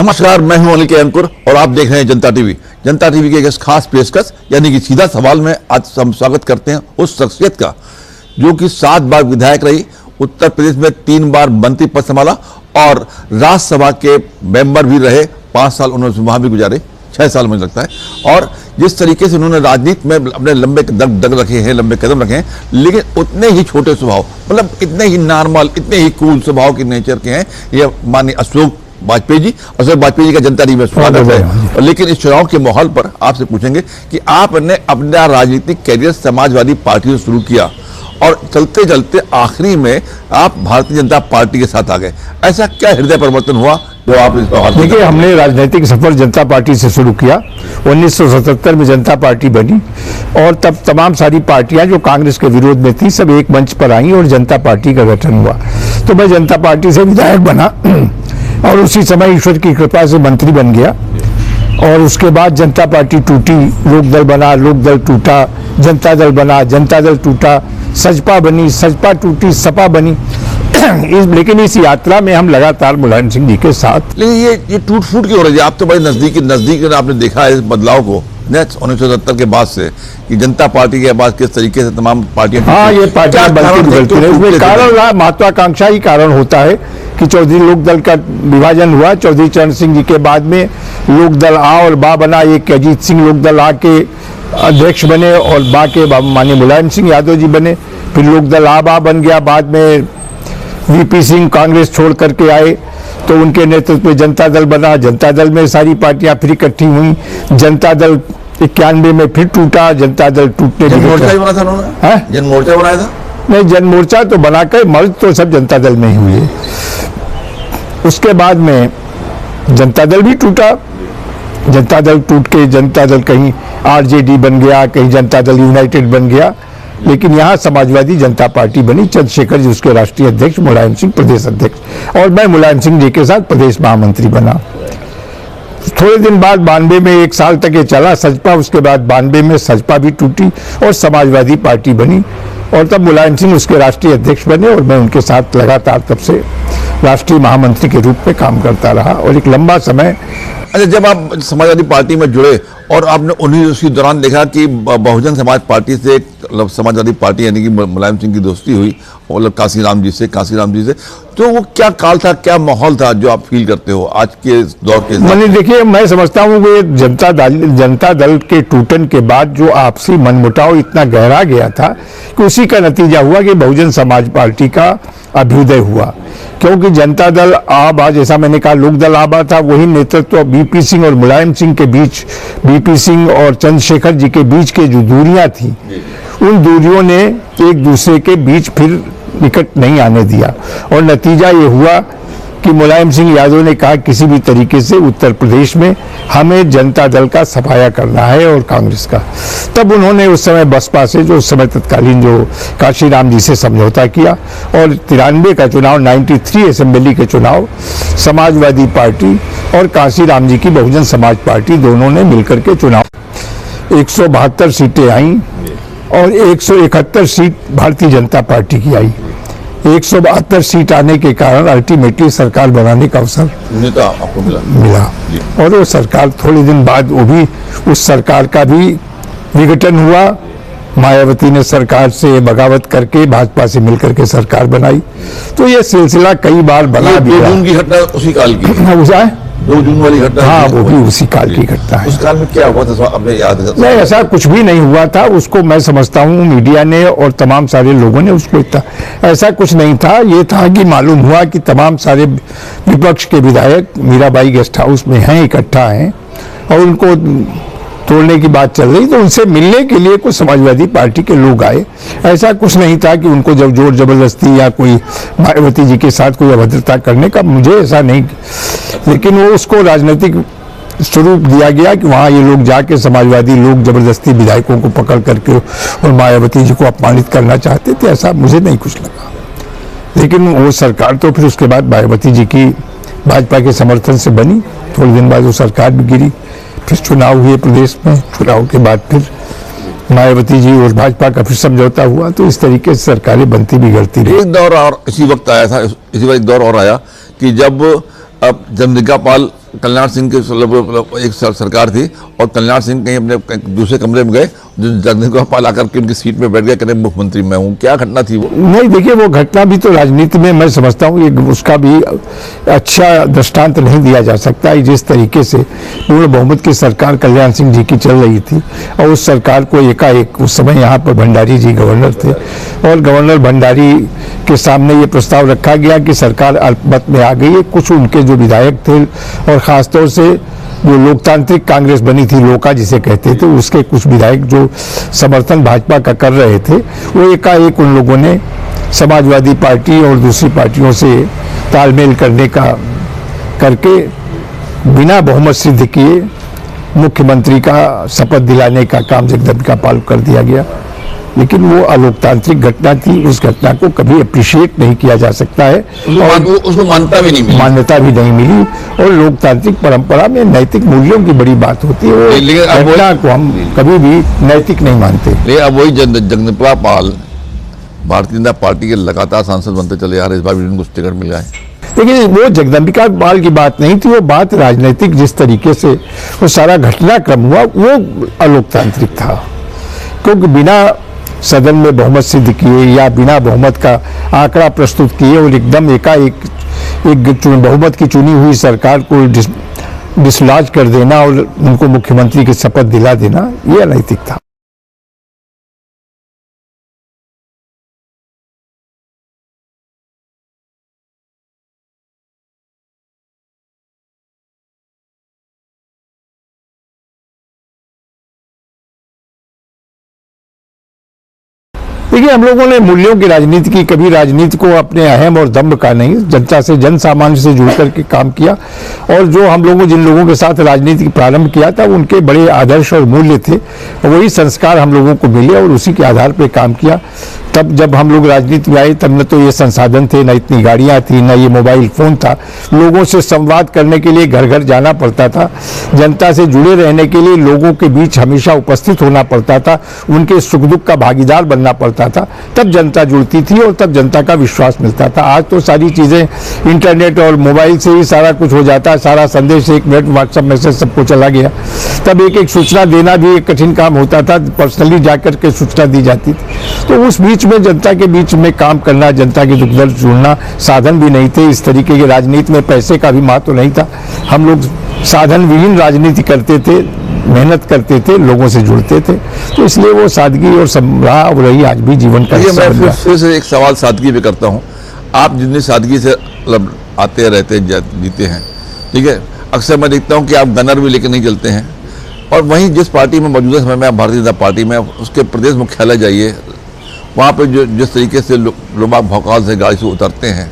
नमस्कार, मैं हूं अनिल के अंकुर और आप देख रहे हैं जनता टीवी। जनता टीवी के एक खास पेशकश यानी कि सीधा सवाल में आज हम स्वागत करते हैं उस शख्सियत का जो कि 7 बार विधायक रही, उत्तर प्रदेश में 3 बार मंत्री पद संभाला और राज्यसभा के मेंबर भी रहे। 5 साल उन्होंने वहां भी गुजारे, 6 साल मुझे लगता है। और जिस तरीके से उन्होंने राजनीति में अपने लंबे दग रखे हैं, लंबे कदम रखे हैं, लेकिन उतने ही छोटे स्वभाव, मतलब इतने ही नॉर्मल, इतने ही कूल स्वभाव के नेचर के हैं ये माननीय अशोक वाजपेयी जी। अशोक वाजपेयी जी का जनता टीवी में स्वागत है। लेकिन इस चुनाव के माहौल पर आपसे पूछेंगे कि आपने अपना राजनीतिक कैरियर समाजवादी पार्टी से शुरू किया और चलते चलते आखिरी में आप भारतीय जनता पार्टी के साथ आ गए। ऐसा क्या हृदय परिवर्तन हुआ जो आप इस पर? देखिए, हमने राजनीतिक सफर जनता पार्टी से शुरू किया। 1977 में जनता पार्टी बनी और तब तमाम सारी पार्टियां जो कांग्रेस के विरोध में थी सब एक मंच पर आई और जनता पार्टी का गठन हुआ। तो मैं जनता पार्टी से विधायक बना और उसी समय ईश्वर की कृपा से मंत्री बन गया। और उसके बाद जनता पार्टी टूटी, लोकदल बना, लोकदल टूटा, जनता दल बना, जनता दल टूटा, सजपा बनी, सजपा टूटी, सपा बनी। लेकिन इस यात्रा में हम लगातार मुलायम सिंह जी के साथ। लेकिन ये टूट फूट क्यों हो रही है? आप तो बड़े नजदीक आपने देखा है इस बदलाव को 1970 के बाद से कि जनता पार्टी के बाद किस तरीके से तमाम पार्टियां। हाँ, ये पार्टियां बदलती रही। उसमें कारण रहा, महत्वाकांक्षा ही कारण होता है कि चौधरी लोकदल का विभाजन हुआ। चौधरी चरण सिंह जी के बाद में लोकदल आ और बा बना। एक अजीत सिंह लोकदल आ के अध्यक्ष बने और बा के माननीय मुलायम सिंह यादव जी बने। फिर लोकदल आ बा बन गया। बाद में वीपी सिंह कांग्रेस छोड़ करके आए तो उनके नेतृत्व में जनता दल बना। जनता दल में सारी पार्टियां फिर इकट्ठी हुई। जनता दल 91 में फिर टूटा। जनता दल टूटने जन मोर्चा ही बना था उन्होंने? जन मोर्चा बनाया था? नहीं, जन मोर्चा तो बनाकर मर्ज तो सब जनता दल में ही हुए। उसके बाद में जनता दल भी टूटा। जनता दल टूट के जनता दल कहीं आरजेडी बन गया, कहीं जनता दल यूनाइटेड बन गया। लेकिन यहाँ समाजवादी जनता पार्टी बनी। चंद्रशेखर जी उसके राष्ट्रीय अध्यक्ष, मुलायम सिंह प्रदेश अध्यक्ष और मैं मुलायम सिंह जी के साथ प्रदेश महामंत्री बना। थोड़े दिन बाद 92 में 1 साल तक ये चला सजपा। उसके बाद 92 में सजपा भी टूटी और समाजवादी पार्टी बनी और तब मुलायम सिंह उसके राष्ट्रीय अध्यक्ष बने और मैं उनके साथ लगातार तब से राष्ट्रीय महामंत्री के रूप में काम करता रहा और एक लंबा समय। अच्छा, जब आप समाजवादी पार्टी में जुड़े और आपने उसी दौरान देखा कि बहुजन समाज पार्टी से एक समाजवादी पार्टी यानी कि मुलायम सिंह की दोस्ती हुई मतलब काशी राम जी से, तो वो क्या काल था, क्या माहौल था जो आप फील करते हो आज के दौर के? मैंने देखिए, मैं समझता हूँ कि जनता दल के टूटन के बाद जो आपसी मनमुटाव इतना गहरा गया था कि उसी का नतीजा हुआ कि बहुजन समाज पार्टी का अभ्युदय हुआ। क्योंकि जनता दल आबा, जैसा मैंने कहा लोकदल आबा था, वही नेतृत्व बीपी सिंह और मुलायम सिंह के बीच, बीपी सिंह और चंद्रशेखर जी के बीच के जो दूरियां थी उन दूरियों ने एक दूसरे के बीच फिर निकट नहीं आने दिया और नतीजा ये हुआ कि मुलायम सिंह यादव ने कहा किसी भी तरीके से उत्तर प्रदेश में हमें जनता दल का सफाया करना है और कांग्रेस का। तब उन्होंने उस समय बसपा से, जो उस समय तत्कालीन जो काशी राम जी से समझौता किया और 93 का चुनाव, 93 असेंबली के चुनाव समाजवादी पार्टी और काशी राम जी की बहुजन समाज पार्टी दोनों ने मिलकर के चुनाव 172 सीटें आई और 171 सीट भारतीय जनता पार्टी की आई। 172 सीट आने के कारण अल्टीमेटली सरकार बनाने का अवसर आपको मिला और वो सरकार थोड़े दिन बाद वो भी, उस सरकार का भी विघटन हुआ। मायावती ने सरकार से बगावत करके भाजपा से मिलकर के सरकार बनाई। तो ये सिलसिला कई बार बना भी। 2 जून की घटना उसी काल की 2 जून वाली घटना? हाँ, वो भी उसी काल की घटना है। उस काल में क्या हुआ था अपने याद है? नहीं, ऐसा कुछ भी नहीं हुआ था। उसको मैं समझता हूँ मीडिया ने और तमाम सारे लोगों ने उसको ऐसा कुछ नहीं था। ये था कि मालूम हुआ कि तमाम सारे विपक्ष के विधायक मीराबाई गेस्ट हाउस में हैं, इकट्ठा हैं और उनको तोड़ने की बात चल रही, तो उनसे मिलने के लिए कुछ समाजवादी पार्टी के लोग आए। ऐसा कुछ नहीं था कि उनको जब जोर जबरदस्ती या कोई मायावती जी के साथ कोई अभद्रता करने का, मुझे ऐसा नहीं। लेकिन वो उसको राजनीतिक स्वरूप दिया गया कि वहाँ ये लोग जाके समाजवादी लोग जबरदस्ती विधायकों को पकड़ करके और मायावती जी को अपमानित करना चाहते थे। ऐसा मुझे नहीं कुछ लगा। लेकिन वो सरकार तो फिर उसके बाद मायावती जी की भाजपा के समर्थन से बनी। थोड़े दिन बाद वो सरकार भी गिरी। फिर चुनाव हुए प्रदेश में। चुनाव के बाद फिर मायावती जी और भाजपा का फिर समझौता हुआ। तो इस तरीके से सरकारें बनती बिगड़ती रही। एक दौर और इसी वक्त आया था, इसी वक्त एक दौर और आया कि जब चंद्रिका पाल कल्याण सिंह के एक सरकार थी और कल्याण सिंह कहीं अपने दूसरे कमरे में गए, जगदम्बिका पाल आकर के उनकी सीट में बैठ गए, कहते मुख्यमंत्री मैं हूँ। क्या घटना थी वो? नहीं, देखिए वो घटना भी तो राजनीति में मैं समझता हूँ उसका भी अच्छा दृष्टांत नहीं दिया जा सकता है। जिस तरीके से पूर्ण बहुमत की सरकार कल्याण सिंह जी की चल रही थी और उस सरकार को एकाएक, उस समय यहाँ पर भंडारी जी गवर्नर थे और गवर्नर भंडारी के सामने ये प्रस्ताव रखा गया कि सरकार अल्पमत में आ गई है। कुछ उनके जो विधायक थे और खासतौर से जो लोकतांत्रिक कांग्रेस बनी थी, लोका जिसे कहते थे, उसके कुछ विधायक जो समर्थन भाजपा का कर रहे थे, वो एकाएक उन लोगों ने समाजवादी पार्टी और दूसरी पार्टियों से तालमेल करके बिना बहुमत सिद्ध किए मुख्यमंत्री का शपथ दिलाने का काम जगदम्बिका पाल कर दिया गया। लेकिन वो अलोकतांत्रिक घटना थी, उस घटना को कभी अप्रिशिएट नहीं किया जा सकता है और उसको मान्यता भी नहीं मिली और लोकतांत्रिक परंपरा में नैतिक मूल्यों की बड़ी बात होती है। वो घटना को हम कभी भी नैतिक नहीं मानते। लेकिन अब वही जगदम्बिका पाल भारतीय जनता पार्टी के लगातार सांसद बनते चले आ रहे, इस बार भी उनको टिकट मिला है। लेकिन वो जगदम्बिका पाल की बात नहीं थी, वो बात राजनीतिक जिस तरीके से वो सारा घटनाक्रम हुआ वो अलोकतांत्रिक था, क्योंकि बिना सदन में बहुमत सिद्ध किए या बिना बहुमत का आंकड़ा प्रस्तुत किए और एकदम एकाएक एक बहुमत की चुनी हुई सरकार को डिसलॉज कर देना और उनको मुख्यमंत्री की शपथ दिला देना, ये अनैतिक था। देखिए, हम लोगों ने मूल्यों की राजनीति की, कभी राजनीति को अपने अहम और दम्भ का नहीं, जनता से, जन सामान्य से जुड़ करके काम किया और जो हम लोगों जिन लोगों के साथ राजनीति प्रारंभ किया था उनके बड़े आदर्श और मूल्य थे, वही संस्कार हम लोगों को मिले और उसी के आधार पर काम किया। तब जब हम लोग राजनीति में आए तब न तो ये संसाधन थे, न इतनी गाड़ियां थी, न ये मोबाइल फोन था। लोगों से संवाद करने के लिए घर घर जाना पड़ता था, जनता से जुड़े रहने के लिए लोगों के बीच हमेशा उपस्थित होना पड़ता था, उनके सुख दुख का भागीदार बनना पड़ता था, तब जनता जुड़ती थी और तब जनता का विश्वास मिलता था। आज तो सारी चीजें इंटरनेट और मोबाइल से ही सारा कुछ हो जाता है, सारा संदेश 1 मिनट व्हाट्सएप मैसेज सबको चला गया। तब एक सूचना देना भी एक कठिन काम होता था, पर्सनली जाकर के सूचना दी जाती थी। तो उस बीच में जनता के बीच में काम करना, जनता के दुख दर्द जोड़ना, साधन भी नहीं थे, इस तरीके की राजनीति में पैसे का भी महत्व नहीं था। हम लोग साधन विहीन राजनीति करते थे, मेहनत करते थे, लोगों से जुड़ते थे, तो इसलिए वो सादगी और रहा और रही आज भी जीवन का हिस्सा बन गया। मैं फिर से एक सवाल सादगी पे करता हूँ। आप जितनी सादगी से आते रहते जीते हैं, ठीक है, अक्सर मैं देखता हूँ कि आप गनर भी लेकर नहीं चलते हैं और वहीं जिस पार्टी में मौजूदा समय में आप भारतीय जनता पार्टी में, उसके प्रदेश मुख्यालय जाइए, वहाँ पे जो जिस तरीके से लोग भौकाल से गाड़ी से उतरते हैं,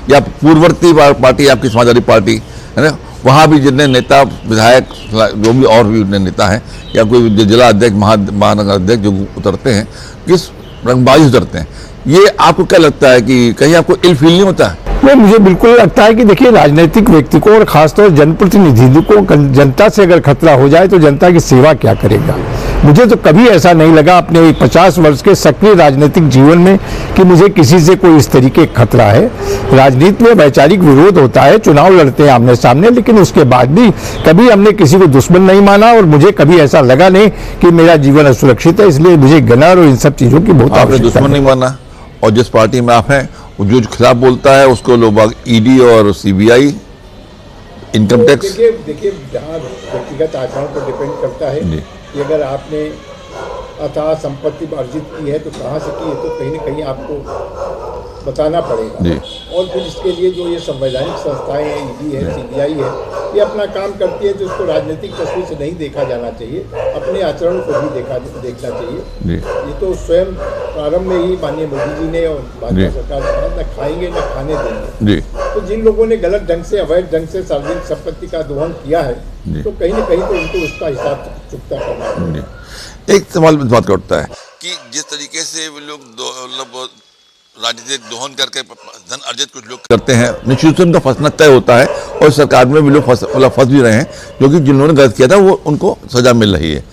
या पूर्ववर्ती पार्टी आपकी समाजवादी पार्टी है ना, वहाँ भी जितने नेता विधायक जो भी और भी नेता हैं या कोई जिला अध्यक्ष महानगर अध्यक्ष जो उतरते हैं, किस रंगबाजी उतरते हैं, ये आपको क्या लगता है कि कहीं आपको इल फील नहीं होता है? नहीं, मुझे बिल्कुल लगता है कि देखिए, राजनीतिक व्यक्ति को और खासतौर जनप्रतिनिधि को जनता से अगर खतरा हो जाए तो जनता की सेवा क्या करेगा। मुझे तो कभी ऐसा नहीं लगा अपने 50 वर्ष के सक्रिय राजनीतिक जीवन में कि मुझे किसी से कोई इस तरीके का खतरा है। राजनीति में वैचारिक विरोध होता है, चुनाव लड़ते हैं आमने सामने, लेकिन उसके बाद भी कभी हमने किसी को दुश्मन नहीं माना और मुझे कभी ऐसा लगा नहीं कि मेरा जीवन असुरक्षित है। इसलिए मुझे गनर और इन सब चीजों की बहुत आवश्यकता है। दुश्मन नहीं माना, और जिस पार्टी में आप हैं जो खिलाफ बोलता है उसको लोग ईडी और सीबीआई, इनकम टैक्स। देखिए, जहाँ व्यक्तिगत आचरण पर डिपेंड करता है कि अगर आपने अथाह संपत्ति अर्जित की है तो कहाँ से की है, तो कहीं न कहीं आपको बताना पड़ेगा। और फिर इसके लिए जो ये संवैधानिक संस्थाएं हैं, ईडी है, सीबीआई है, ये अपना काम करती है, तो उसको राजनीतिक दृष्टि से नहीं देखा जाना चाहिए, अपने आचरण को भी देखना चाहिए। ये तो स्वयं प्रारंभ में ही माननीय मोदी जी ने और भाजपा सरकार ने कहा, न खाएंगे न खाने देंगे। तो जिन लोगों ने गलत ढंग से, अवैध ढंग से सार्वजनिक संपत्ति का दोहन किया है, तो कहीं न कहीं तो उनको उसका हिसाब चुकता करना है। एक सवाल इस बात का उठता है कि जिस तरीके से वो लोग राजनीतिक दोहन करके धन अर्जित कुछ लोग करते हैं, निश्चित से उनका फंसना तय होता है और सरकार में भी लोग फंस भी रहे हैं, क्योंकि जिन्होंने गलत किया था वो उनको सजा मिल रही है।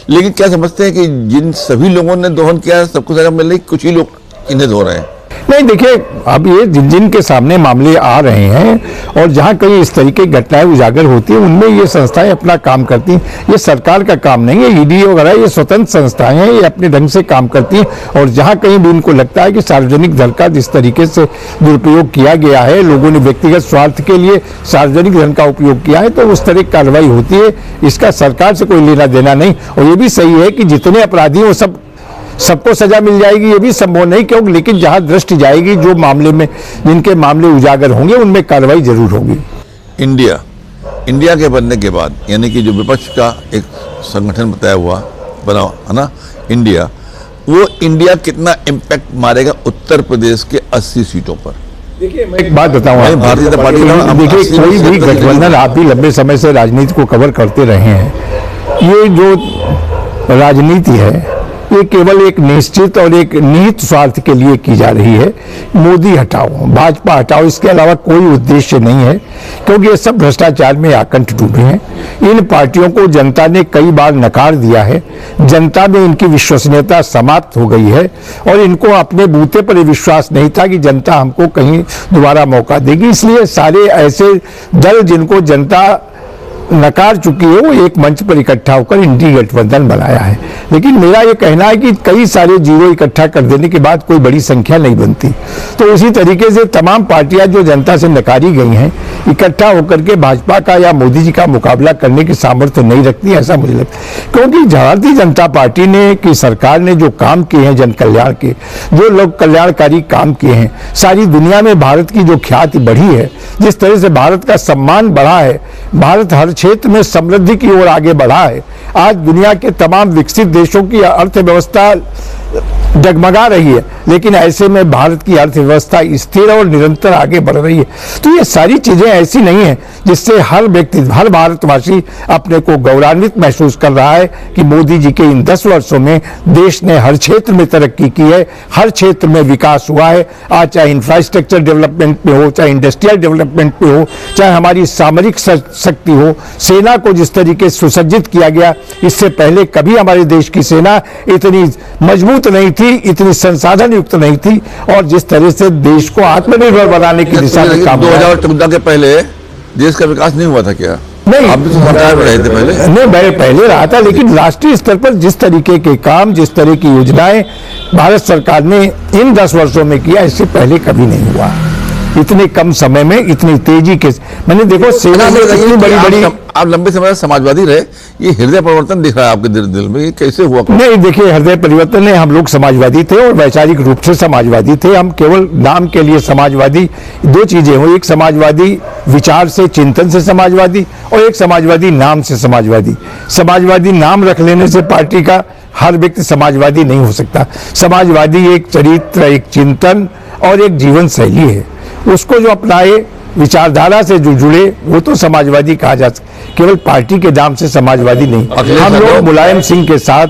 लेकिन क्या समझते हैं कि जिन सभी लोगों ने दोहन किया है सबको सजा मिल रही, कुछ ही लोग इन्हें धो रहे हैं? नहीं, देखिए, अब ये जिन जिन के सामने मामले आ रहे हैं और जहां कहीं इस तरीके की घटनाएं उजागर होती हैं, उनमें ये संस्थाएं अपना काम करती हैं। ये सरकार का काम नहीं है। ईडी वगैरह ये स्वतंत्र संस्थाएं हैं, ये अपने ढंग से काम करती हैं। और जहां कहीं भी उनको लगता है कि सार्वजनिक धन का जिस तरीके से दुरुपयोग किया गया है, लोगों ने व्यक्तिगत स्वार्थ के लिए सार्वजनिक धन का उपयोग किया है, तो उस तरह की कार्रवाई होती है। इसका सरकार से कोई लेना देना नहीं। और ये भी सही है कि जितने अपराधी हैं वो सबको सजा मिल जाएगी, ये भी संभव नहीं, क्योंकि लेकिन जहां दृष्टि जाएगी, जो मामले में जिनके मामले उजागर होंगे उनमें कार्रवाई जरूर होगी। इंडिया के बनने के बाद, यानी कि जो विपक्ष का एक संगठन बना है ना इंडिया, वो इंडिया कितना इम्पैक्ट मारेगा उत्तर प्रदेश के 80 सीटों पर? देखिए, मैं एक बात बताऊं, भारतीय जनता पार्टी, देखिए, कोई भी गठबंधन, आप भी लंबे समय से राजनीति को कवर करते रहे हैं, ये जो राजनीति है ये केवल एक निश्चित और एक निहित स्वार्थ के लिए की जा रही है। मोदी हटाओ, भाजपा हटाओ, इसके अलावा कोई उद्देश्य नहीं है, क्योंकि ये सब भ्रष्टाचार में आकंठ डूबे हैं। इन पार्टियों को जनता ने कई बार नकार दिया है, जनता में इनकी विश्वसनीयता समाप्त हो गई है और इनको अपने बूते पर विश्वास नहीं था कि जनता हमको कहीं दोबारा मौका देगी। इसलिए सारे ऐसे दल जिनको जनता नकार चुकी है, वो एक मंच पर इकट्ठा होकर इंडी गठबंधन बनाया है। लेकिन मेरा ये कहना है कि कई सारे जीरो इकट्ठा कर देने के बाद कोई बड़ी संख्या नहीं बनती। तो उसी तरीके से तमाम पार्टियां जो जनता से नकारी गई हैं, इकट्ठा होकर के भाजपा का या मोदी जी का मुकाबला करने की सामर्थ्य नहीं रखती, ऐसा मुझे लगता है। क्योंकि भारतीय जनता पार्टी ने की सरकार ने जो काम किए हैं जन कल्याण के, जो लोग कल्याणकारी काम किए हैं, सारी दुनिया में भारत की जो ख्याति बढ़ी है, जिस तरह से भारत का सम्मान बढ़ा है, भारत हर क्षेत्र में समृद्धि की ओर आगे बढ़ा है। आज दुनिया के तमाम विकसित देशों की अर्थव्यवस्था डगमगा रही है, लेकिन ऐसे में भारत की अर्थव्यवस्था स्थिर और निरंतर आगे बढ़ रही है। तो ये सारी चीजें ऐसी नहीं है जिससे हर व्यक्ति, हर भारतवासी अपने को गौरवान्वित महसूस कर रहा है कि मोदी जी के इन 10 वर्षों में देश ने हर क्षेत्र में तरक्की की है, हर क्षेत्र में विकास हुआ है। आज चाहे इंफ्रास्ट्रक्चर डेवलपमेंट में हो, चाहे इंडस्ट्रियल डेवलपमेंट में हो, चाहे हमारी सामरिक शक्ति हो, सेना को जिस तरीके से सुसज्जित किया गया, इससे पहले कभी हमारे देश की सेना इतनी मजबूत नहीं थी, इतनी संसाधन युक्त नहीं थी, और जिस तरह से देश को आत्मनिर्भर बनाने की दिशा में काम 2014 के पहले देश का विकास नहीं हुआ था क्या? नहीं, आप भी तो सरकार में रहे थे पहले। नहीं, मैं पहले रहा था, लेकिन राष्ट्रीय स्तर पर जिस तरीके के काम, जिस तरह की योजनाएं भारत सरकार ने इन 10 वर्षों में किया, इससे पहले कभी नहीं हुआ। इतने कम समय में इतनी तेजी के, मैंने देखो सेना में इतनी बड़ी बड़ी, आप लंबे समय से समाजवादी रहे, ये हृदय परिवर्तन दिख रहा है आपके दिल में, ये कैसे हुआ? नहीं, देखिए, हृदय परिवर्तन है, हम लोग समाजवादी थे और वैचारिक रूप से समाजवादी थे। हम केवल नाम के लिए समाजवादी, दो चीजें हो, एक समाजवादी विचार से, चिंतन से समाजवादी, और एक समाजवादी नाम से समाजवादी। समाजवादी नाम रख लेने से पार्टी का हर व्यक्ति समाजवादी नहीं हो सकता। समाजवादी एक चरित्र, एक चिंतन और एक जीवन शैली है, उसको जो अपनाए, विचारधारा से जो जुड़े, वो तो समाजवादी कहा जा सकता। केवल पार्टी के नाम से समाजवादी नहीं। हम लोग मुलायम सिंह के साथ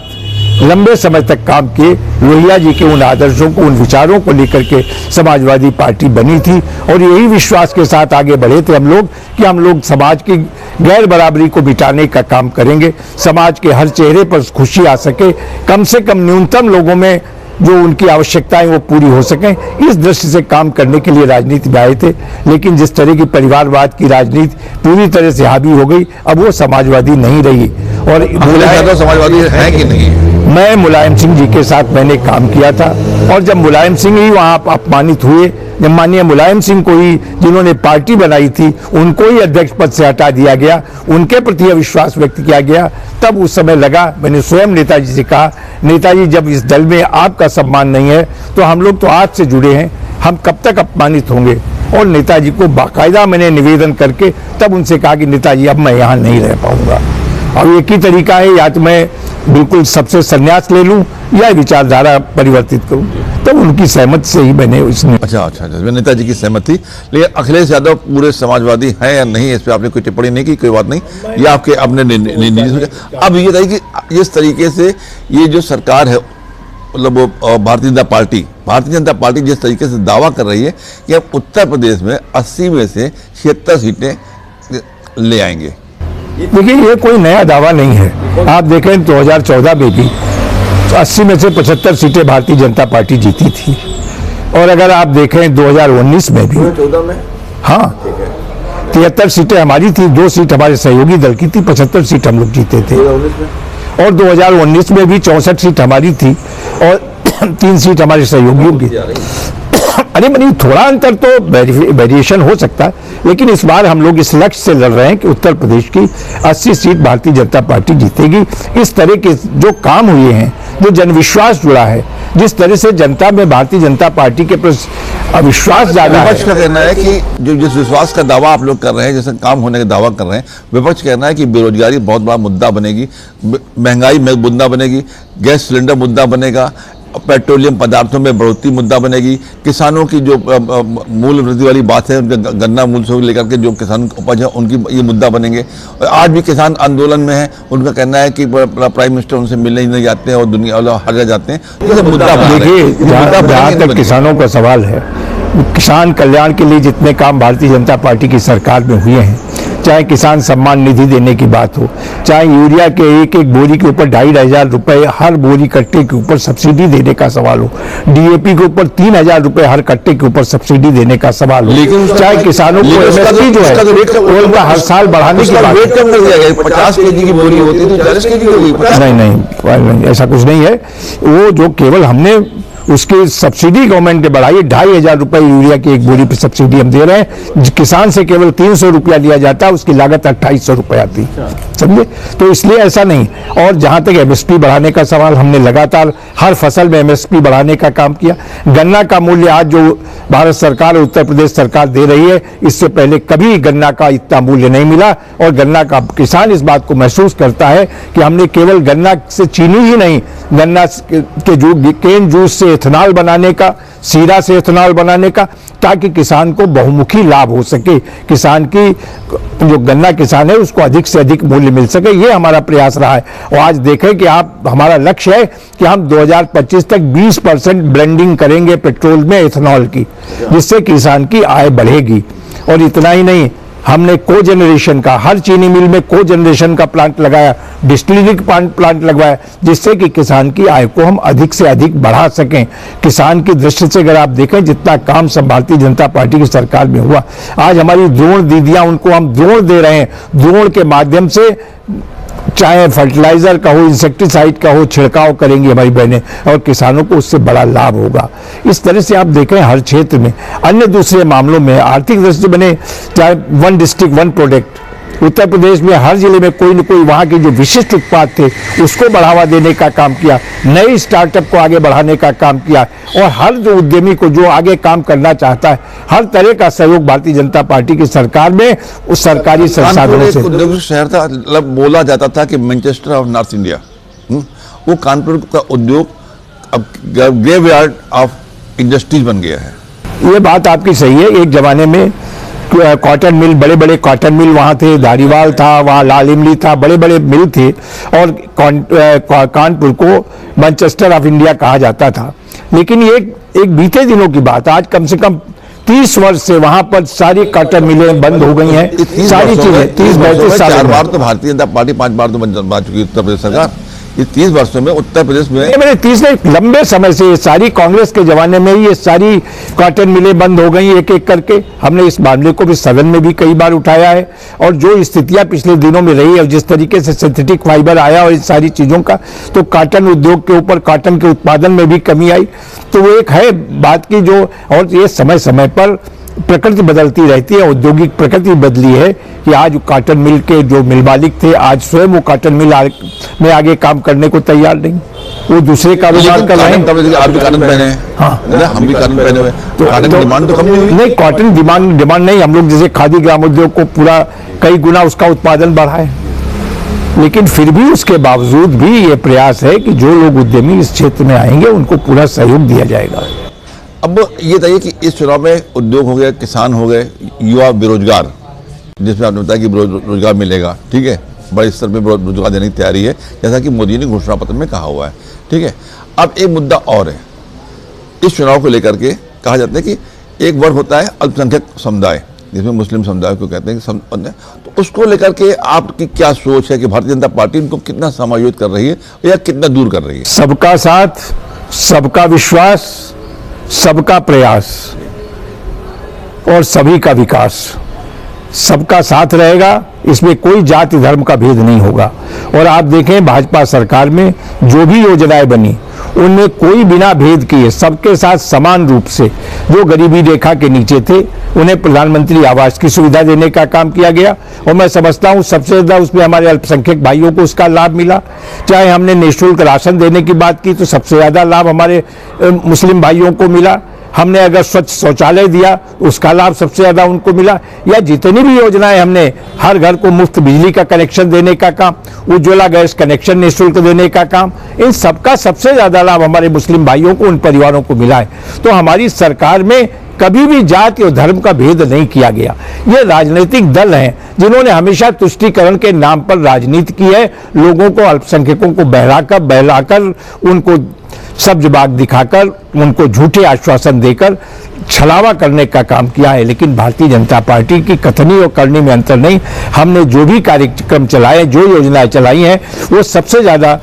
लंबे समय तक काम किए, लोहिया जी के उन आदर्शों को, उन विचारों को लेकर के समाजवादी पार्टी बनी थी, और यही विश्वास के साथ आगे बढ़े थे हम लोग कि हम लोग समाज की गैर बराबरी को मिटाने का काम करेंगे, समाज के हर चेहरे पर खुशी आ सके, कम से कम न्यूनतम लोगों में जो उनकी आवश्यकताएं वो पूरी हो सकें, इस दृष्टि से काम करने के लिए राजनीति में आए थे। लेकिन जिस तरह की परिवारवाद की राजनीति पूरी तरह से हावी हो गई, अब वो समाजवादी नहीं रही। और समाजवादी है कि नहीं? मैं मुलायम सिंह जी के साथ मैंने काम किया था, और जब मुलायम सिंह ही वहां अपमानित हुए, जब माननीय मुलायम सिंह को ही, जिन्होंने पार्टी बनाई थी, उनको ही अध्यक्ष पद से हटा दिया गया, उनके प्रति अविश्वास व्यक्त किया गया, तब उस समय लगा, मैंने स्वयं नेताजी से कहा, नेताजी जब इस दल में आपका सम्मान नहीं है तो हम लोग तो आज से जुड़े हैं, हम कब तक अपमानित होंगे। और नेताजी को बाकायदा मैंने निवेदन करके तब उनसे कहा कि नेताजी अब मैं यहाँ नहीं रह पाऊंगा, अब एक ही तरीका है, या तो मैं बिल्कुल सबसे संन्यास ले लूं या विचारधारा परिवर्तित करूं। तब उनकी सहमति से ही मैंने उसने। अच्छा, नेताजी की सहमति थी। लेकिन अखिलेश यादव पूरे समाजवादी हैं या नहीं, इस पर आपने कोई टिप्पणी नहीं की? कोई बात नहीं, ये आपके अपने निजी। अब ये बताइए कि इस तरीके से ये जो सरकार है, मतलब भारतीय जनता पार्टी जिस तरीके से दावा कर रही है कि अब उत्तर प्रदेश में 80 में से 76 सीटें ले आएंगे। देखिए, ये कोई नया दावा नहीं है। आप देखें 2014 में भी 80 में से 75 सीटें भारतीय जनता पार्टी जीती थी, और अगर आप देखें 2019 में भी 2014 में हाँ 73 सीटें हमारी थी, 2 सीट हमारे सहयोगी दल की थी, 75 सीट हम लोग जीते थे। 2019 में और 2019 में भी 64 सीट हमारी थी और 3 सीट हमारे सहयोगियों की। अरे मनी थोड़ा अंतर तो वेरिएशन हो सकता है, लेकिन इस बार हम लोग इस लक्ष्य से लड़ रहे हैं कि उत्तर प्रदेश की 80 सीट भारतीय जनता पार्टी जीतेगी। इस तरह के जो काम हुए हैं, जो जनविश्वास जुड़ा है, जिस तरह से जनता में भारतीय जनता पार्टी के प्रति विश्वास ज्यादा है। विपक्ष का कहना है कि जो जिस विश्वास का दावा आप लोग कर रहे हैं, जैसे काम होने का दावा कर रहे हैं, विपक्ष कहना है कि बेरोजगारी बहुत बड़ा मुद्दा बनेगी, महंगाई में मुद्दा बनेगी, गैस सिलेंडर मुद्दा बनेगा, पेट्रोलियम पदार्थों में बढ़ोतरी मुद्दा बनेगी, किसानों की जो मूल्य वृद्धि वाली बात है, उनके गन्ना मूल्य से लेकर के जो किसान उपज है उनकी ये मुद्दा बनेंगे। और आज भी किसान आंदोलन में है, उनका कहना है कि प्राइम मिनिस्टर उनसे मिलने ही नहीं जाते हैं और दुनिया वाले हर जाते हैं। ये मुद्दा देखिए, जहाँ तक किसानों का सवाल है, किसान कल्याण के लिए जितने काम भारतीय जनता पार्टी की सरकार में हुए हैं, चाहे किसान सम्मान निधि देने की बात हो, चाहे यूरिया के एक एक बोरी के ऊपर 2,500 रुपए हर बोरी कट्टे के ऊपर सब्सिडी देने का सवाल हो, डीएपी के ऊपर 3,000 रुपए हर कट्टे के ऊपर सब्सिडी देने का सवाल हो, चाहे किसानों को एमएसपी जो है उनका हर साल बढ़ाने की बात। रेट कम कर दिया गया, 50 केजी की बोरी होती थी 40 केजी हो गई। नहीं, ऐसा कुछ नहीं है। वो जो केवल हमने उसकी सब्सिडी गवर्नमेंट ने बढ़ाई, 2,500 रुपए यूरिया की एक बोरी पर सब्सिडी हम दे रहे हैं। किसान से केवल 300 रुपया लिया जाता है, उसकी लागत 2,800 रुपये आती, समझे। तो इसलिए ऐसा नहीं। और जहां तक एमएसपी बढ़ाने का सवाल, हमने लगातार हर फसल में एमएसपी बढ़ाने का काम किया। गन्ना का मूल्य आज जो भारत सरकार और उत्तर प्रदेश सरकार दे रही है, इससे पहले कभी गन्ना का इतना मूल्य नहीं मिला। और गन्ना का किसान इस बात को महसूस करता है कि हमने केवल गन्ना से चीनी ही नहीं, गन्ना के केन जूस से इथेनॉल बनाने का, सीरा से इथेनॉल बनाने का, ताकि किसान को बहुमुखी लाभ हो सके, किसान की जो गन्ना किसान है उसको अधिक से अधिक मूल्य मिल सके। ये हमारा प्रयास रहा है। और आज देखें कि आप, हमारा लक्ष्य है कि हम 2025 तक 20% ब्लेंडिंग करेंगे पेट्रोल में इथेनॉल की, जिससे किसान की आय बढ़ेगी। और इतना ही नहीं, हमने को जनरेशन का, हर चीनी मिल में को जनरेशन का प्लांट लगाया, डिस्टिलरी प्लांट लगवाया, जिससे कि किसान की आय को हम अधिक से अधिक बढ़ा सकें। किसान की दृष्टि से अगर आप देखें, जितना काम सब भारतीय जनता पार्टी की सरकार में हुआ, आज हमारी द्रोण दीदियां, उनको हम द्रोण दे रहे हैं। द्रोण के माध्यम से चाहे फर्टिलाइजर का हो, इंसेक्टिसाइड का हो, छिड़काव करेंगी हमारी बहनें, और किसानों को उससे बड़ा लाभ होगा। इस तरह से आप देखें हर क्षेत्र में, अन्य दूसरे मामलों में आर्थिक दृष्टि बने, चाहे one district one product, Uttar Pradesh में हर जिले में कोई न कोई वहाँ के जो विशिष्ट उत्पाद थे उसको बढ़ावा देने का काम किया, नए स्टार्टअप को आगे बढ़ाने का काम किया। और हर जो उद्यमी को जो आगे काम करना चाहता है, हर तरह का सहयोग भारतीय जनता पार्टी की सरकार में उस सरकारी संसाधनों से। उद्योग शहर था, मतलब बोला जाता था कि मैनचेस्टर ऑफ नॉर्थ इंडिया, वो कानपुर का उद्योग अब ग्रेवयार्ड ऑफ इंडस्ट्रीज बन गया है। ये बात आपकी सही है। एक जमाने में कॉटन मिल, बड़े बड़े कॉटन मिल वहाँ थे, धारीवाल था, वहाँ लाल इमली था, बड़े बड़े मिल थे, और कानपुर को मैनचेस्टर ऑफ इंडिया कहा जाता था। लेकिन ये एक बीते दिनों की बात, आज कम से कम 30 वर्ष से वहां पर सारी कॉटन मिलें बंद हो गई हैं, सारी चीजें 30-32 साल। 4 बार तो भारतीय जनता पार्टी, 5 बार तो बन चुकी उत्तर प्रदेश सरकार। ये 30 वर्षों में उत्तर प्रदेश में, मैंने 30 लंबे समय से, सारी कांग्रेस के जमाने में ये सारी कॉटन मिलें बंद हो गई एक एक करके। हमने इस मामले को भी सदन में भी कई बार उठाया है। और जो स्थितियां पिछले दिनों में रही है, जिस तरीके से सिंथेटिक फाइबर आया और इस सारी चीजों का, तो कॉटन उद्योग के ऊपर, कॉटन के उत्पादन में भी कमी आई। तो वो एक है बात की जो, और ये समय समय पर प्रकृति बदलती रहती है, औद्योगिक प्रकृति बदली है कि आज कॉटन मिल के जो मिल मालिक थे, आज स्वयं वो कॉटन मिल में आगे काम करने को तैयार नहीं, वो दूसरे कारोबार कर रहे हैं। आप भी कॉटन पहने हैं, हाँ, हम भी कॉटन पहने हुए, तो कॉटन की डिमांड तो कम नहीं हुई। नहीं, कॉटन डिमांड नहीं, हम लोग जैसे खादी ग्रामोद्योग को पूरा कई गुना उसका उत्पादन बढ़ा है। लेकिन फिर भी उसके बावजूद भी ये प्रयास है कि जो लोग उद्यमी इस क्षेत्र में आएंगे उनको पूरा सहयोग दिया जाएगा। अब ये बताइए कि इस चुनाव में उद्योग हो गए, किसान हो गए, युवा बेरोजगार, जिसमें आपने बताया कि रोजगार मिलेगा, ठीक है, बड़े स्तर पर रोजगार देने की तैयारी है, जैसा कि मोदी ने घोषणा पत्र में कहा हुआ है, ठीक है। अब एक मुद्दा और है इस चुनाव को लेकर के, कहा जाता है कि एक वर्ग होता है अल्पसंख्यक समुदाय, जिसमें मुस्लिम समुदाय को कहते हैं, तो उसको लेकर के आपकी क्या सोच है कि भारतीय जनता पार्टी उनको कितना समायोजित कर रही है या कितना दूर कर रही है? सबका साथ, सबका विश्वास सबका प्रयास और सभी का विकास, सबका साथ रहेगा, इसमें कोई जाति धर्म का भेद नहीं होगा। और आप देखें भाजपा सरकार में जो भी योजनाएं बनी उनमें कोई बिना भेद किए सबके साथ समान रूप से जो गरीबी रेखा के नीचे थे उन्हें प्रधानमंत्री आवास की सुविधा देने का काम किया गया। और मैं समझता हूं सबसे ज्यादा उसमें हमारे अल्पसंख्यक भाइयों को उसका लाभ मिला। चाहे हमने निःशुल्क राशन देने की बात की तो सबसे ज्यादा लाभ हमारे मुस्लिम भाइयों को मिला। हमने अगर स्वच्छ शौचालय दिया उसका लाभ सबसे ज्यादा उनको मिला। या जितनी भी योजनाएं हमने, हर घर को मुफ्त बिजली का कनेक्शन देने का काम, उज्ज्वला गैस कनेक्शन निःशुल्क देने का काम, इन सबका सबसे ज्यादा लाभ हमारे मुस्लिम भाइयों को, उन परिवारों को मिला है। तो हमारी सरकार में कभी भी जाति और धर्म का भेद नहीं किया गया। ये राजनीतिक दल हैं जिन्होंने हमेशा तुष्टीकरण के नाम पर राजनीति की है, लोगों को, अल्पसंख्यकों को बहलाकर उनको सब्ज बाग दिखाकर, उनको झूठे आश्वासन देकर छलावा करने का काम किया है। लेकिन भारतीय जनता पार्टी की कथनी और करनी में अंतर नहीं। हमने जो भी कार्यक्रम चलाए, जो योजनाएं चलाई हैं, वो सबसे ज्यादा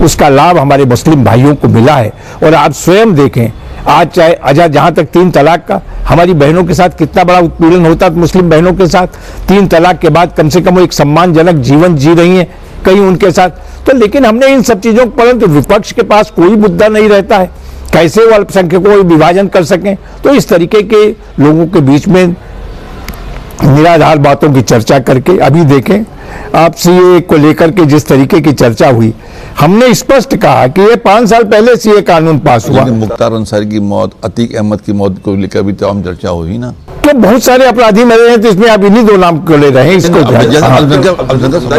उसका लाभ हमारे मुस्लिम भाइयों को मिला है। और आप स्वयं देखें, आज चाहे जहां तक 3 तलाक का, हमारी बहनों के साथ कितना बड़ा उत्पीड़न होता था, मुस्लिम बहनों के साथ 3 तलाक के बाद कम से कम वो एक सम्मानजनक जीवन जी रही हैं कहीं उनके साथ। तो लेकिन हमने इन सब चीजों को, परंतु विपक्ष के पास कोई मुद्दा नहीं रहता है, कैसे वो अल्पसंख्यकों को विभाजन कर सकें। तो इस तरीके के लोगों के बीच में निराधार बातों की चर्चा करके, अभी देखें आप सीए को लेकर के जिस तरीके की चर्चा हुई, हमने स्पष्ट कहा कि ये 5 साल पहले सीए कानून पास हुआ। मुख्तार अंसारी की मौत, अतीक अहमद की मौत को लेकर भी तमाम चर्चा हुई ना। तो बहुत सारे अपराधी मरे हैं, तो इसमें आप इन्हीं 2 नाम को ले रहे हैं। इसको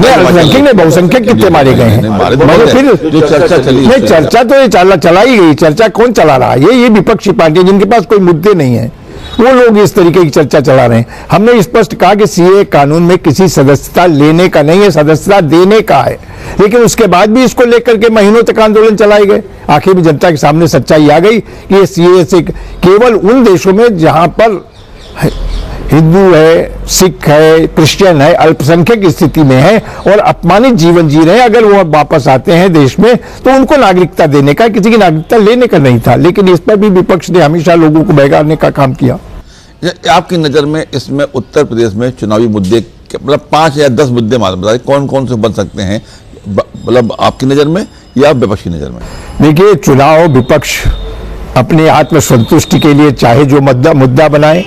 अल्पसंख्यक ने, बहुसंख्यक कितने मारे गए हैं, मगर फिर जो चर्चा चली, नहीं, चर्चा तो ये चलाई गई। चर्चा कौन चला रहा है? ये विपक्षी पार्टी जिनके पास कोई मुद्दे नहीं है, वो लोग इस तरीके की चर्चा चला रहे हैं। हमने स्पष्ट कहा कि सीए कानून में किसी सदस्यता लेने का नहीं है, सदस्यता देने का है। लेकिन उसके बाद भी इसको लेकर के महीनों तक आंदोलन चलाए गए। आखिर में जनता के सामने सच्चाई आ गई कि ये सीए से केवल उन देशों में जहां पर हिंदू है, सिख है, क्रिश्चियन है, अल्पसंख्यक स्थिति में है और अपमानित जीवन जी रहे हैं, अगर वो वापस आते हैं देश में तो उनको नागरिकता देने का, किसी की नागरिकता लेने का नहीं था। लेकिन इस पर भी विपक्ष ने हमेशा लोगों को बहकाने का काम किया। आपकी नजर में इसमें उत्तर प्रदेश में चुनावी मुद्दे, मतलब 5 या 10 मुद्दे मालूम बताइए कौन कौन से बन सकते हैं, मतलब आपकी नजर में या विपक्ष की नजर में? देखिए, चुनाव विपक्ष अपने आत्मसंतुष्टि के लिए चाहे जो मुद्दा बनाए,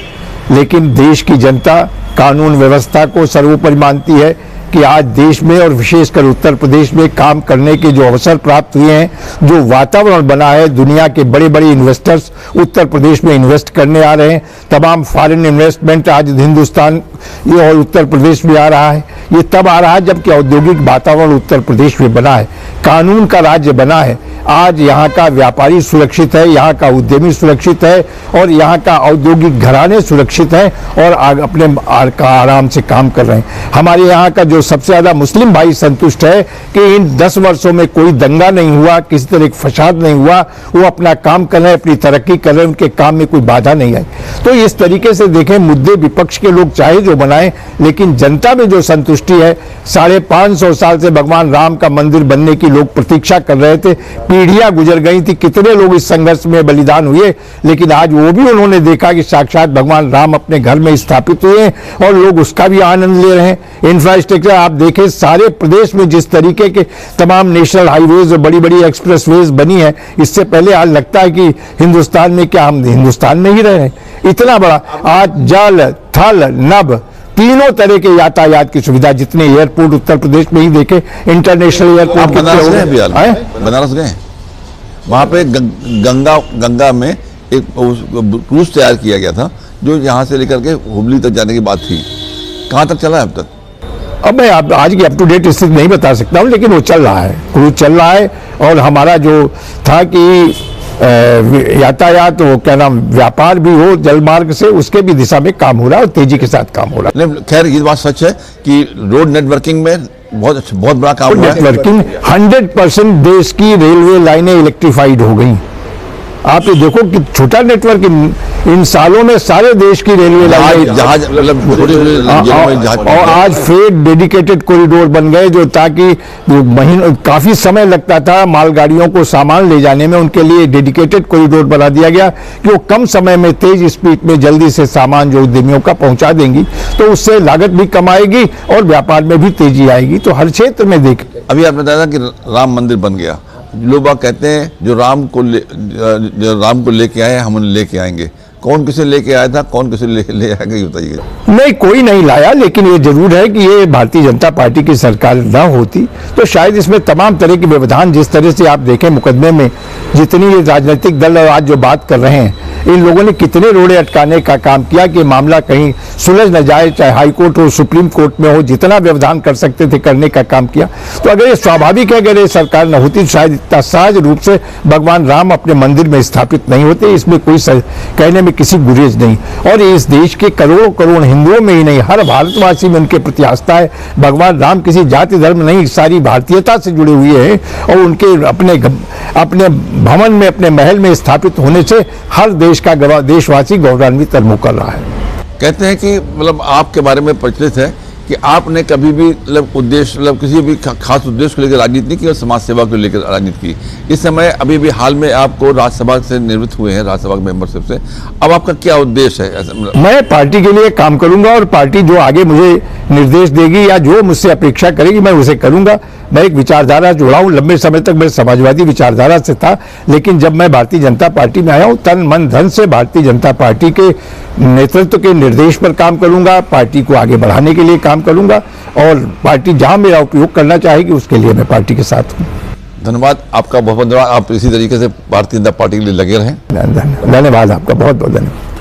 लेकिन देश की जनता कानून व्यवस्था को सर्वोपरि मानती है कि आज देश में और विशेषकर उत्तर प्रदेश में काम करने के जो अवसर प्राप्त हुए हैं, जो वातावरण बना है, दुनिया के बड़े बड़े इन्वेस्टर्स उत्तर प्रदेश में इन्वेस्ट करने आ रहे हैं, तमाम फॉरेन इन्वेस्टमेंट आज हिंदुस्तान ये और उत्तर प्रदेश में आ रहा है। ये तब आ रहा है जबकि औद्योगिक वातावरण उत्तर प्रदेश में बना है, कानून का राज्य बना है। आज यहाँ का व्यापारी सुरक्षित है, यहाँ का उद्यमी सुरक्षित है और यहाँ का औद्योगिक घराने सुरक्षित है और अपने आराम से काम कर रहे हैं। हमारे यहाँ का जो सबसे ज्यादा मुस्लिम भाई संतुष्ट है कि इन 10 वर्षों में कोई दंगा नहीं हुआ, किसी तरह का फसाद नहीं हुआ, वो अपना काम कर रहे हैं, अपनी तरक्की कर रहे हैं, उनके काम में कोई बाधा नहीं आई। तो इस तरीके से देखें, मुद्दे विपक्ष के लोग चाहे जो बनाए, लेकिन जनता में जो संतुष्टि है, 550 साल से भगवान राम का मंदिर बनने की लोग प्रतीक्षा कर रहे थे, पीढ़ियां गुजर गई थी, कितने लोग इस संघर्ष में बलिदान हुए, लेकिन आज वो भी उन्होंने देखा कि साक्षात भगवान राम अपने घर में स्थापित हुए हैं और लोग उसका भी आनंद ले रहे हैं। इंफ्रास्ट्रक्चर आप देखें, सारे प्रदेश में जिस तरीके के तमाम नेशनल हाईवेज और बड़ी बड़ी एक्सप्रेसवेज बनी है, इससे पहले आज लगता है कि हिंदुस्तान में क्या हम हिंदुस्तान में ही रहे हैं। इतना बड़ा आज जल थल नभ तीनों तरह के यातायात की सुविधा, जितने एयरपोर्ट उत्तर प्रदेश में ही देखे, इंटरनेशनल एयरपोर्ट। बनारस गए, वहां पे गंगा में एक क्रूज तैयार किया गया था जो यहाँ से लेकर के हुबली तक जाने की बात थी, कहाँ तक चला है अब तक? अब मैं आज की अप टू डेट स्थिति नहीं बता सकता हूँ, लेकिन वो चल रहा है, क्रूज चल रहा है। और हमारा जो था कि यातायात, वो क्या नाम, व्यापार भी हो जलमार्ग से, उसके भी दिशा में काम हो रहा है और तेजी के साथ काम हो रहा है। खैर ये बात सच है कि रोड नेटवर्किंग में बहुत बड़ा काम हो रहा है। नेटवर्किंग 100% देश की रेलवे लाइनें इलेक्ट्रीफाइड हो गई। आप ये देखो कि छोटा नेटवर्क इन सालों में सारे देश की रेलवे लाइन जहाज मतलब और आज फ्रेट डेडिकेटेड कॉरिडोर बन गए, जो ताकि महीनों काफी समय लगता था मालगाड़ियों को सामान ले जाने में, उनके लिए डेडिकेटेड कॉरिडोर बना दिया गया कि वो कम समय में तेज स्पीड में जल्दी से सामान जो उद्यमियों का पहुंचा देंगी, तो उससे लागत भी कम आएगी और व्यापार में भी तेजी आएगी। तो हर क्षेत्र में देखें, अभी आपने बताया कि राम मंदिर बन गया, लोग बाग कहते हैं जो राम को लेके आए हम उन्हें लेके आएंगे। कौन किसे लेके आया था, कौन किसे ले आएगा, ये बताइए। नहीं, कोई नहीं लाया, लेकिन ये जरूर है कि ये भारतीय जनता पार्टी की सरकार न होती तो शायद इसमें तमाम तरह के व्यवधान, जिस तरह से आप देखें मुकदमे में जितनी ये राजनीतिक दल और आज जो बात कर रहे हैं, इन लोगों ने कितने रोड़े अटकाने का काम किया कि मामला कहीं सुलझ न जाए, चाहे हाई कोर्ट हो, सुप्रीम कोर्ट में हो, जितना व्यवधान कर सकते थे करने का काम किया। तो अगर ये स्वाभाविक है, अगर ये सरकार न होती शायद इतना सहज रूप से भगवान राम अपने मंदिर में स्थापित नहीं होते। इसमें कोई कहने में किसी गुरेज नहीं। और इस देश के करोड़ों करोड़ हिंदुओं में ही नहीं, हर भारतवासी में उनके प्रति आस्था है। भगवान राम किसी जाति धर्म नहीं, सारी भारतीयता से जुड़े हुए हैं और उनके अपने भवन में, अपने महल में स्थापित होने से हर देश का देशवासी गौरवान्वित अनुभव कर रहा है। कहते हैं कि मतलब आपके बारे में प्रचलित है कि आपने कभी भी मतलब उद्देश्य, मतलब किसी भी खास उद्देश्य को लेकर राजनीति नहीं की और समाज सेवा को लेकर राजनीति की। इस समय अभी भी हाल में आपको राज्यसभा से निवृत्त हुए हैं, राज्यसभा मेंबरशिप से, अब आपका क्या उद्देश्य है? मैं पार्टी के लिए काम करूंगा और पार्टी जो आगे मुझे निर्देश देगी या जो मुझसे अपेक्षा करेगी मैं उसे करूंगा। मैं एक विचारधारा जुड़ा हूं, लंबे समय तक मैं समाजवादी विचारधारा से था, लेकिन जब मैं भारतीय जनता पार्टी में आया हूं, तन मन धन से भारतीय जनता पार्टी के नेतृत्व के निर्देश पर काम करूंगा, पार्टी को आगे बढ़ाने के लिए काम करूंगा और पार्टी जहां मेरा उपयोग करना चाहेगी उसके लिए मैं पार्टी के साथ हूं। धन्यवाद आपका, बहुत बहुत धन्यवाद। आप इसी तरीके से भारतीय जनता पार्टी के लिए लगे रहें। धन्यवाद आपका, बहुत बहुत धन्यवाद।